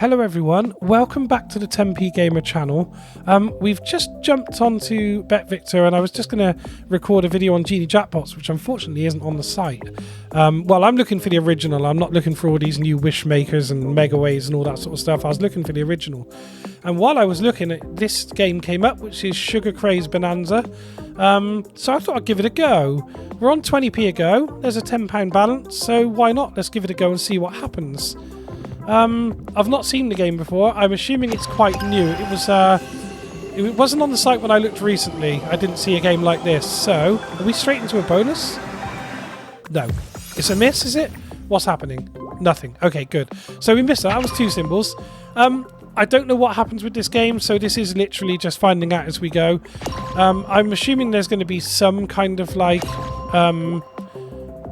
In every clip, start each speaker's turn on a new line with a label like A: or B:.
A: Hello everyone, welcome back to the 10p Gamer channel. We've just jumped onto Bet Victor and I was just going to record a video on Genie Jackpots, which unfortunately isn't on the site. Well, I'm looking for the original, I'm not looking for all these new wish makers and megaways and all that sort of stuff. I was looking for the original. And while I was looking at this game came up, which is Craze Bonanza. So I thought I'd give it a go. We're on 20p a go, there's a £10 balance, so why not? Let's give it a go and see what happens. I've not seen the game before. I'm assuming it's quite new. It wasn't on the site when I looked recently. I didn't see a game like this. So, are we straight into a bonus? No. It's a miss, is it? What's happening? Nothing. Okay, good. So we missed that. That was 2 symbols. I don't know what happens with this game, so this is literally just finding out as we go. I'm assuming there's going to be some kind of like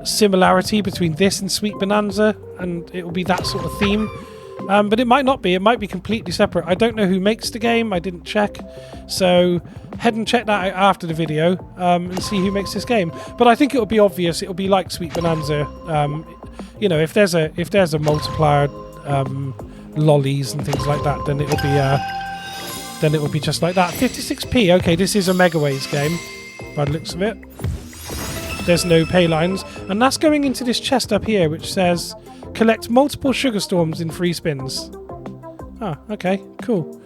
A: similarity between this and Sweet Bonanza, and it will be that sort of theme. But it might not be. It might be completely separate. I don't know who makes the game. I didn't check. So head and check that out after the video and see who makes this game. But I think it'll be obvious. It'll be like Sweet Bonanza. You know, if there's a multiplier, lollies and things like that, then it'll be just like that. 56p. Okay, this is a Megaways game by the looks of it. There's no pay lines, and that's going into this chest up here which says collect multiple sugar storms in 3 spins. Ah, okay, cool.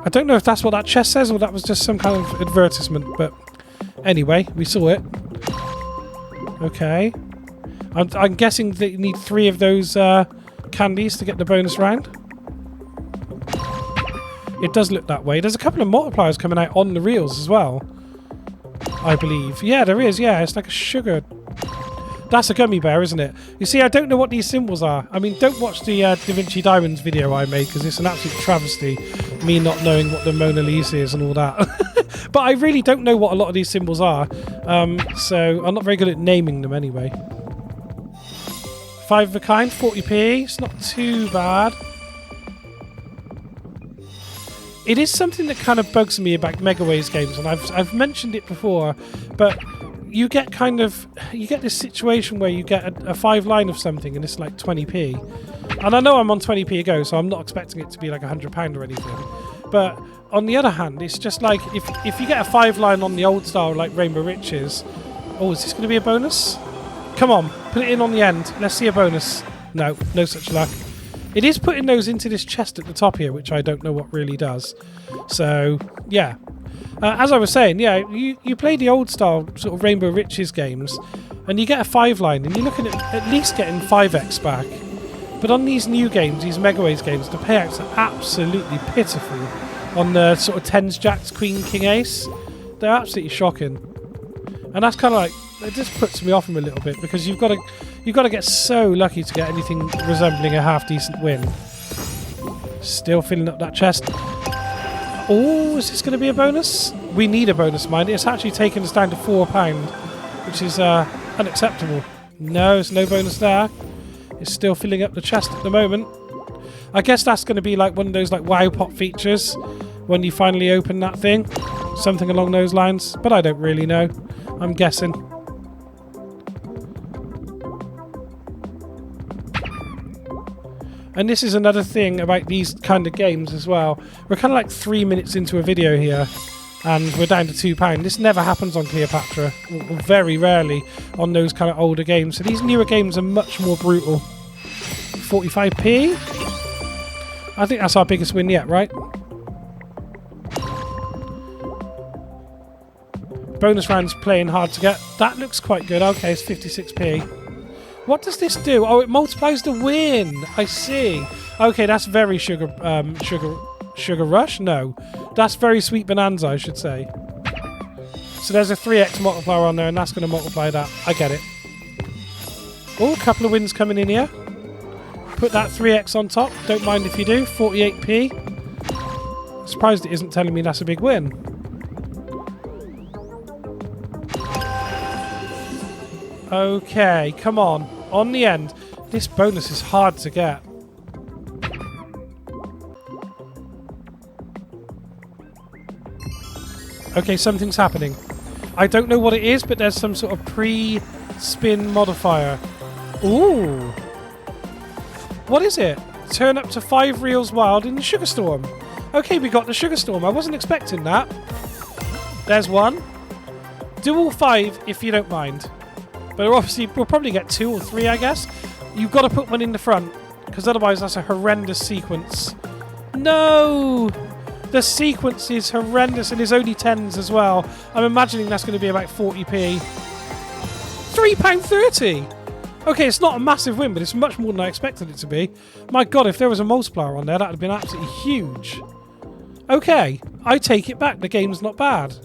A: I don't know if that's what that chest says or that was just some kind of advertisement, but anyway, we saw it. Okay. I'm guessing that you need 3 of those candies to get the bonus round. It does look that way. There's a couple of multipliers coming out on the reels as well, I believe. Yeah, there is. Yeah, it's like a sugar. That's a gummy bear, isn't it? You see, I don't know what these symbols are. I mean, don't watch the Da Vinci Diamonds video I made, because it's an absolute travesty, me not knowing what the Mona Lisa is and all that. But I really don't know what a lot of these symbols are. So I'm not very good at naming them anyway. 5 of a kind, 40p. It's not too bad. It is something that kind of bugs me about Megaways games, and I've mentioned it before, but you get this situation where you get a 5 line of something and it's like 20p. And I know I'm on 20p a go, so I'm not expecting it to be like £100 or anything. But on the other hand, it's just like if you get a 5 line on the old style like Rainbow Riches. Oh, is this going to be a bonus? Come on, put it in on the end. Let's see a bonus. No, no such luck. It is putting those into this chest at the top here, which I don't know what really does. So, yeah. As I was saying, yeah, you play the old style sort of Rainbow Riches games, and you get a 5 line, and you're looking at least getting 5x back. But on these new games, these Megaways games, the payouts are absolutely pitiful. On the sort of 10s, jacks, queen, king, ace, they're absolutely shocking. And that's kind of like, it just puts me off them a little bit, because you've got to get so lucky to get anything resembling a half decent win. Still filling up that chest. Oh, is this going to be a bonus? We need a bonus, mind. It's actually taken us down to £4, which is unacceptable. No, there's no bonus there. It's still filling up the chest at the moment. I guess that's going to be like one of those like wow pop features when you finally open that thing. Something along those lines, but I don't really know. I'm guessing. And this is another thing about these kind of games as well. We're kind of like 3 minutes into a video here, and we're down to £2. This never happens on Cleopatra, or very rarely on those kind of older games. So these newer games are much more brutal. 45p? I think that's our biggest win yet, right? Bonus rounds playing hard to get. That looks quite good. Okay, it's 56p. What does this do? Oh, it multiplies the win. I see. Okay, that's very sugar rush. No, that's very Sweet Bonanza, I should say. So there's a 3x multiplier on there, and that's going to multiply that. I get it. Oh, a couple of wins coming in here. Put that 3x on top. Don't mind if you do. 48p. Surprised it isn't telling me that's a big win. Okay, come on. On the end. This bonus is hard to get. Okay, something's happening. I don't know what it is, but there's some sort of pre-spin modifier. Ooh. What is it? Turn up to 5 reels wild in the Sugar Storm. Okay, we got the Sugar Storm. I wasn't expecting that. There's one. Do all 5 if you don't mind. But obviously, we'll probably get 2 or 3, I guess. You've got to put one in the front, because otherwise that's a horrendous sequence. No! The sequence is horrendous, and there's only 10s as well. I'm imagining that's going to be about 40p. £3.30! Okay, it's not a massive win, but it's much more than I expected it to be. My God, if there was a multiplier on there, that would have been absolutely huge. Okay, I take it back. The game's not bad.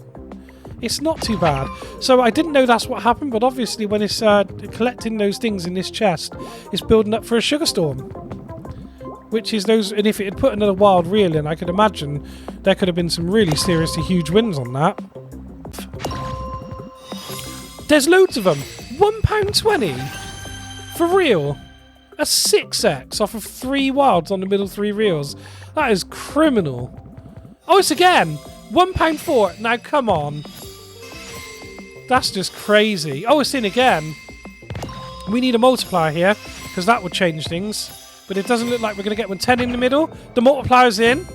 A: It's not too bad. So I didn't know that's what happened, but obviously when it's collecting those things in this chest, it's building up for a Sugar Storm. Which is those... And if it had put another wild reel in, I could imagine there could have been some really seriously huge wins on that. There's loads of them. £1.20? For real? A 6x off of 3 wilds on the middle 3 reels. That is criminal. Oh, it's again! £1.4. Now, come on. That's just crazy. Oh, it's in again. We need a multiplier here, because that would change things. But it doesn't look like we're going to get one. 10 in the middle. The multiplier's in.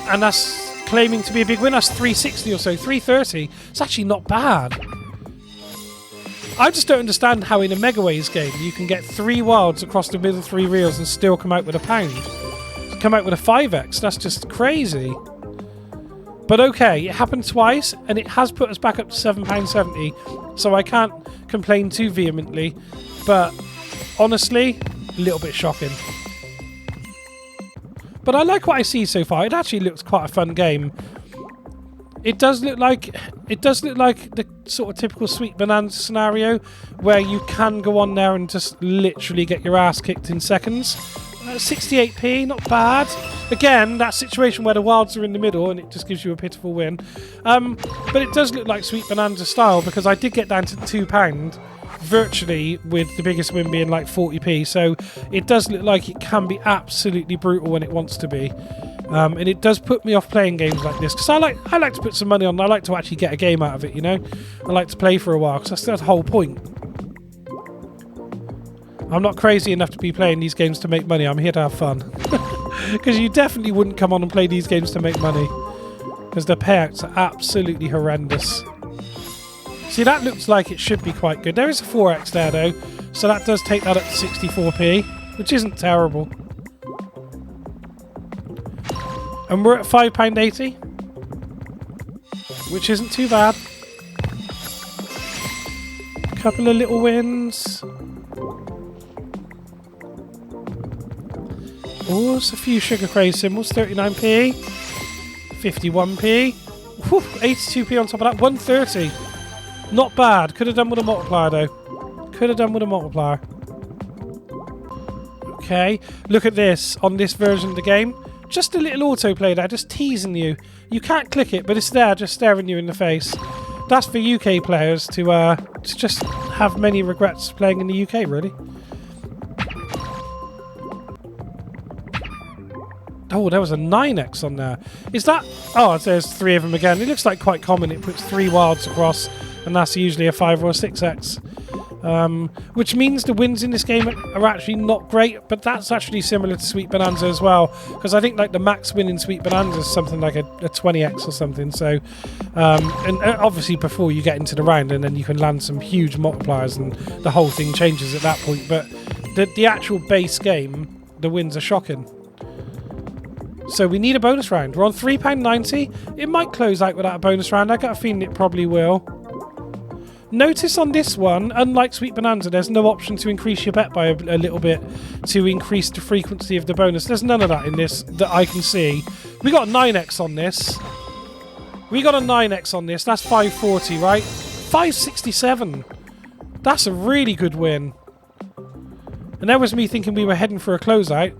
A: And that's claiming to be a big win. That's 360 or so. 330. It's actually not bad. I just don't understand how in a Megaways game you can get 3 wilds across the middle 3 reels and still come out with £1. Come out with a 5x. That's just crazy. But okay, it happened twice, and it has put us back up to £7.70, so I can't complain too vehemently. But honestly, a little bit shocking. But I like what I see so far. It actually looks quite a fun game. It does look like the sort of typical Sweet Bonanza scenario where you can go on there and just literally get your ass kicked in seconds. 68p, not bad. Again, that situation where the wilds are in the middle and it just gives you a pitiful win. But it does look like Sweet Bonanza style, because I did get down to £2 virtually, with the biggest win being like 40p. So it does look like it can be absolutely brutal when it wants to be. And it does put me off playing games like this, because I like to put some money on. I like to actually get a game out of it, you know. I like to play for a while, because that's the whole point. I'm not crazy enough to be playing these games to make money. I'm here to have fun. Because you definitely wouldn't come on and play these games to make money, because the payouts are absolutely horrendous. See, that looks like it should be quite good. There is a 4x there, though, so that does take that up to 64p, which isn't terrible. And we're at £5.80, which isn't too bad. Couple of little wins. Oh, it's a few Sugar Craze symbols. 39p, 51p, whew, 82p on top of that. 130. Not bad. Could have done with a multiplier, though. Could have done with a multiplier. Okay, look at this on this version of the game. Just a little autoplay there, just teasing you. You can't click it, but it's there, just staring you in the face. That's for UK players to just have many regrets playing in the UK, really. Oh, there was a 9x on there. Is that... Oh, there's 3 of them again. It looks like quite common. It puts 3 wilds across, and that's usually a 5 or a 6x. Which means the wins in this game are actually not great, but that's actually similar to Sweet Bonanza as well, because I think like the max win in Sweet Bonanza is something like a 20x or something. So, and obviously before you get into the round, and then you can land some huge multipliers, and the whole thing changes at that point. But the actual base game, the wins are shocking. So we need a bonus round. We're on £3.90. It might close out without a bonus round. I got a feeling it probably will. Notice on this one, unlike Sweet Bonanza, there's no option to increase your bet by a little bit to increase the frequency of the bonus. There's none of that in this that I can see. We got a 9x on this. We got a 9x on this. That's 540, right? 567. That's a really good win. And that was me thinking we were heading for a closeout.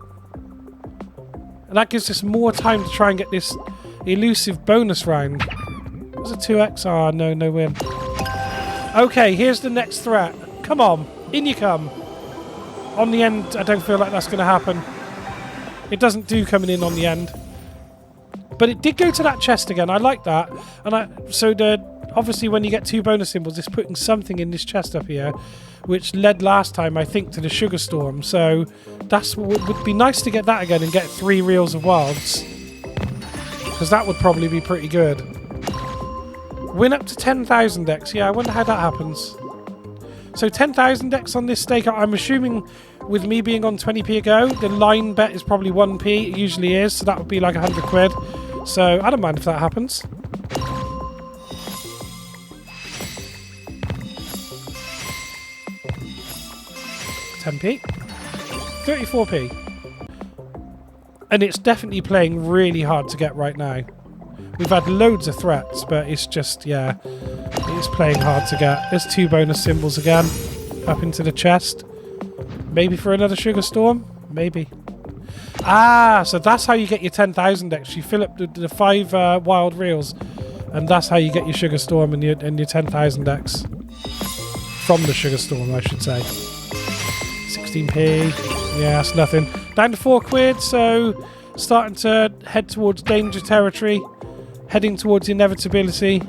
A: And that gives us more time to try and get this elusive bonus round. There's a 2x. Ah, no, no win. Okay, here's the next threat. Come on, in you come. On the end, I don't feel like that's going to happen. It doesn't do coming in on the end. But it did go to that chest again. I like that. And so obviously when you get 2 bonus symbols, it's putting something in this chest up here, which led last time, I think, to the Sugar Storm. So that's would be nice to get that again and get 3 reels of wilds, because that would probably be pretty good. Win up to 10,000 X. Yeah, I wonder how that happens. So 10,000 X on this stake. I'm assuming with me being on 20p a go, the line bet is probably 1p. It usually is, so that would be like 100 quid. So I don't mind if that happens. £10p. 34p. And it's definitely playing really hard to get right now. We've had loads of threats, but it's just, yeah, it's playing hard to get. There's 2 bonus symbols again, up into the chest. Maybe for another Sugar Storm? Maybe. Ah, so that's how you get your 10,000 X. You fill up the 5 wild reels, and that's how you get your Sugar Storm and your 10,000 X. From the Sugar Storm, I should say. 16p. Yeah, that's nothing. Down to 4 quid, so starting to head towards danger territory. Heading towards inevitability.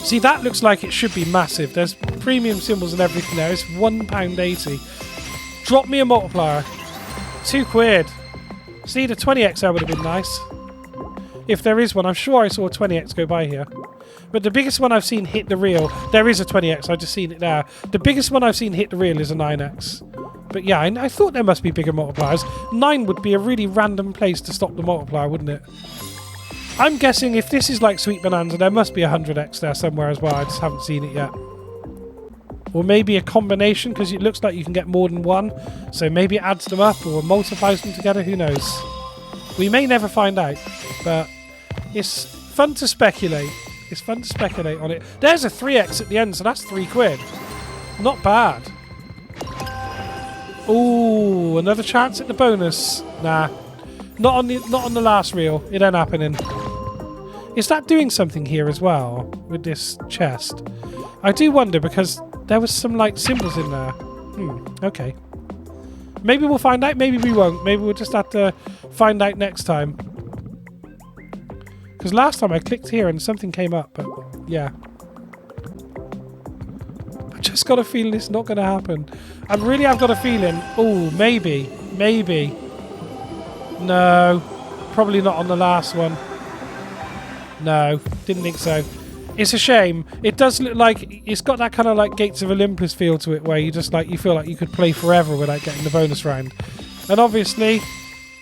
A: See, that looks like it should be massive. There's premium symbols and everything there. It's £1.80. Drop me a multiplier. 2 quid. See, the 20x would have been nice. If there is one. I'm sure I saw a 20x go by here. But the biggest one I've seen hit the reel... There is a 20x. I've just seen it there. The biggest one I've seen hit the reel is a 9x. But yeah, I thought there must be bigger multipliers. 9 would be a really random place to stop the multiplier, wouldn't it? I'm guessing if this is like Sweet Bonanza, there must be a 100x there somewhere as well. I just haven't seen it yet. Or maybe a combination, because it looks like you can get more than one. So maybe it adds them up or multiplies them together. Who knows? We may never find out. But it's fun to speculate. It's fun to speculate on it. There's a 3x at the end, so that's 3 quid. Not bad. Ooh, another chance at the bonus. Nah. Not on the last reel. It ain't happening. Is that doing something here as well with this chest? I do wonder, because there was some like symbols in there. Okay. Maybe we'll find out, maybe we won't. Maybe we'll just have to find out next time. Because last time I clicked here and something came up, but yeah. I just got a feeling it's not going to happen. I've got a feeling. Oh, maybe. Maybe. No. Probably not on the last one. No. Didn't think so. It's a shame. It does look like it's got that kind of like Gates of Olympus feel to it, where you just like, you feel like you could play forever without getting the bonus round. And obviously,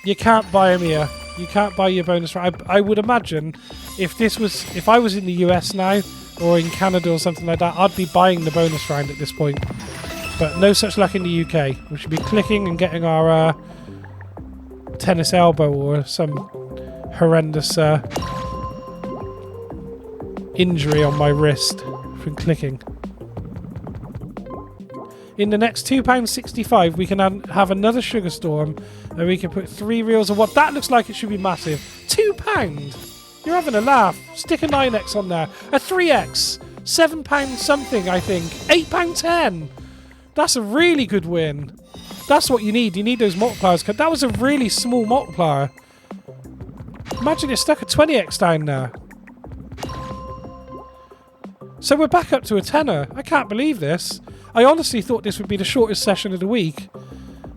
A: you can't buy them here. You can't buy your bonus round. I would imagine if I was in the US now, or in Canada or something like that, I'd be buying the bonus round at this point. But no such luck in the UK. We should be clicking and getting our tennis elbow or some horrendous injury on my wrist from clicking. In the next £2.65, we can have another Sugar Storm, and we can put 3 reels of what that looks like. It should be massive. £2. You're having a laugh. Stick a 9x on there. A 3x. £7 something, I think. £8.10. That's a really good win. That's what you need. You need those multipliers. That was a really small multiplier. Imagine it stuck a 20x down there. So we're back up to a tenner. I can't believe this. I honestly thought this would be the shortest session of the week,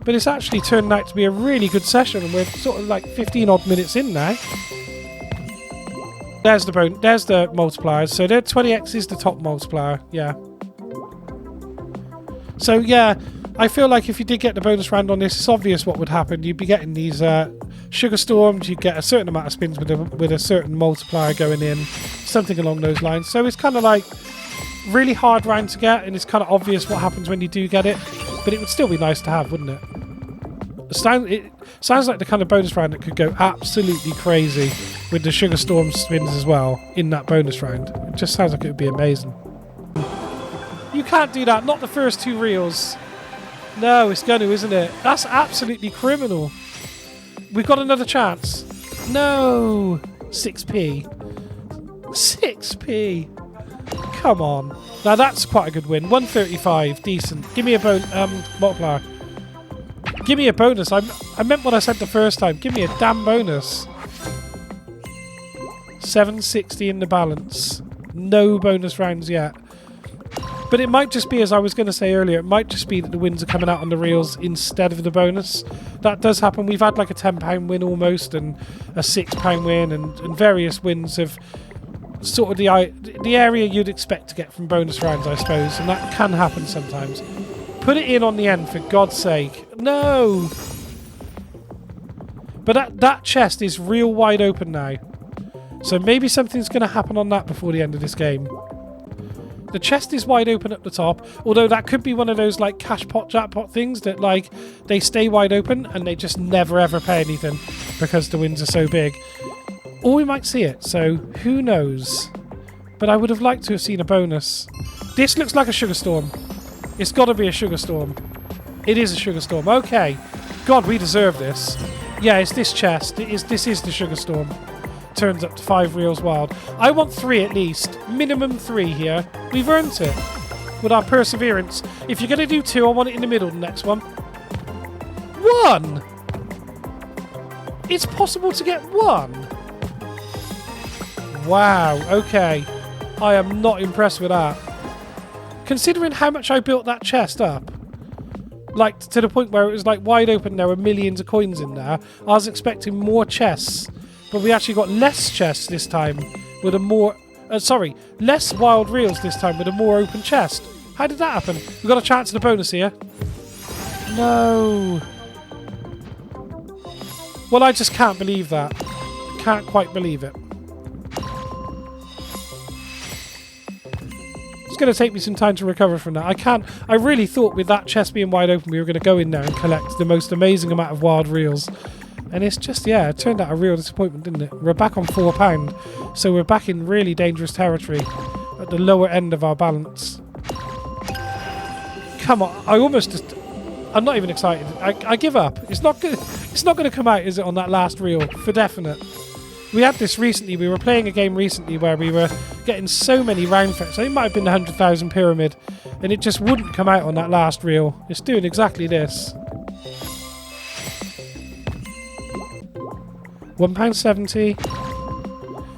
A: but it's actually turned out to be a really good session, and we're sort of like 15 odd minutes in now. There's the multipliers. So there, 20x is the top multiplier. Yeah. So yeah, I feel like if you did get the bonus round on this, it's obvious what would happen. You'd be getting these Sugar Storms. You'd get a certain amount of spins with a certain multiplier going in, something along those lines. So it's kind of like really hard round to get, and it's kind of obvious what happens when you do get it, but it would still be nice to have, wouldn't it? It sounds like the kind of bonus round that could go absolutely crazy with the Sugar Storm spins as well in that bonus round. It just sounds like it would be amazing. You can't do that, not the first 2 reels. No, it's going to, isn't it? That's absolutely criminal. We've got another chance. No! 6p. 6p. Come on. Now that's quite a good win. 135. Decent. Give me a multiplier. Give me a bonus. I meant what I said the first time. Give me a damn bonus. 760 in the balance. No bonus rounds yet. But it might just be, as I was going to say earlier, it might just be that the wins are coming out on the reels instead of the bonus. That does happen. We've had like a £10 win almost, and a £6 win, and various wins of sort of the area you'd expect to get from bonus rounds, I suppose, and that can happen sometimes. Put it in on the end, for God's sake. No! But that chest is real wide open now. So maybe something's going to happen on that before the end of this game. The chest is wide open at the top, although that could be one of those like cash pot jackpot things that like they stay wide open and they just never ever pay anything because the wins are so big. Or we might see it, so who knows. But I would have liked to have seen a bonus. This looks like a sugar storm. It's got to be a sugar storm. It is a sugar storm. Okay. God, we deserve this. Yeah, it's this chest. This is the sugar storm. Turns up to 5 reels wild. I want 3 at least. Minimum 3 here. We've earned it. With our perseverance. If you're going to do 2, I want it in the middle, the next one. 1! It's possible to get 1? Wow, okay. I am not impressed with that. Considering how much I built that chest up. Like, to the point where it was like wide open, there were millions of coins in there. I was expecting more chests. But we actually got less chests this time with a more... less wild reels this time with a more open chest. How did that happen? We got a chance at a bonus here. No. Well, I just can't believe that. Can't quite believe it. It's going to take me some time to recover from that. I really thought with that chest being wide open we were going to go in there and collect the most amazing amount of wild reels. And it's just, yeah, it turned out a real disappointment, didn't it? We're back on £4, so we're back in really dangerous territory at the lower end of our balance. Come on, I'm not even excited. I give up. It's not going to come out, is it, on that last reel? For definite. We had this recently. We were playing a game recently where we were getting so many round effects. I think it might have been the 100,000 pyramid, and it just wouldn't come out on that last reel. It's doing exactly this. £1.70.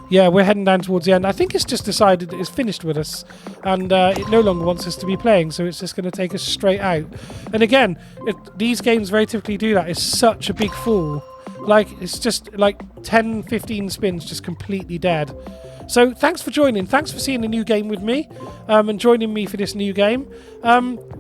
A: Yeah, we're heading down towards the end. I think it's just decided that it's finished with us, and it no longer wants us to be playing, so it's just going to take us straight out. And again, these games very typically do that. It's such a big fall. Like, it's just like 10, 15 spins just completely dead. So thanks for joining. Thanks for seeing a new game with me and joining me for this new game.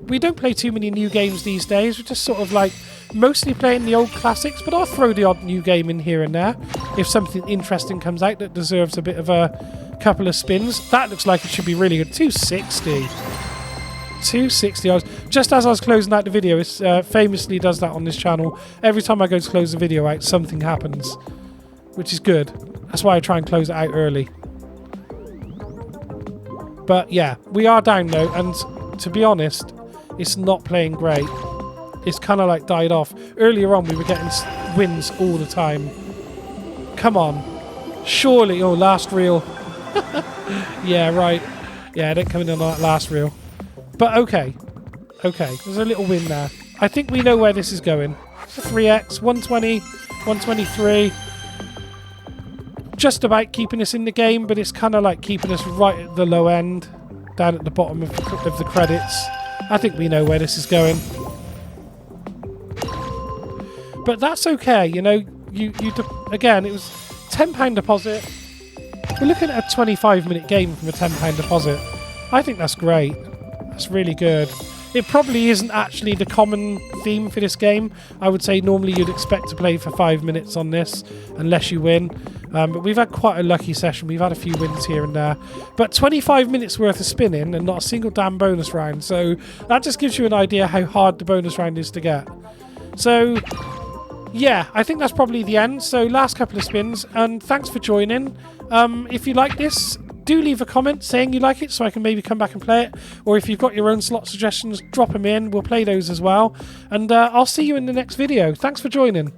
A: We don't play too many new games these days. We're just sort of like mostly playing the old classics, but I'll throw the odd new game in here and there if something interesting comes out that deserves a bit of a couple of spins. That looks like it should be really good. 260. 260. Just as I was closing out the video, it famously does that on this channel. Every time I go to close the video out, something happens, which is good. That's why I try and close it out early. But yeah, we are down though, and to be honest, it's not playing great. It's kind of like died off. Earlier on, we were getting wins all the time. Come on. Surely. Oh, last reel. Yeah, right. Yeah, I didn't come in on that last reel. But okay. Okay, there's a little win there. I think we know where this is going. 3x, 120, 123. Just about keeping us in the game, but it's kind of like keeping us right at the low end, down at the bottom of the credits. I think we know where this is going. But that's okay, you know. Again, it was £10 deposit. We're looking at a 25-minute game from a £10 deposit. I think that's great. That's really good. It probably isn't actually the common theme for this game. I would say normally you'd expect to play for 5 minutes on this, unless you win. But we've had quite a lucky session. We've had a few wins here and there. But 25 minutes worth of spinning and not a single damn bonus round. So that just gives you an idea how hard the bonus round is to get. So yeah, I think that's probably the end. So last couple of spins, and thanks for joining. If you like this, do leave a comment saying you like it so I can maybe come back and play it. Or if you've got your own slot suggestions, drop them in. We'll play those as well. And I'll see you in the next video. Thanks for joining.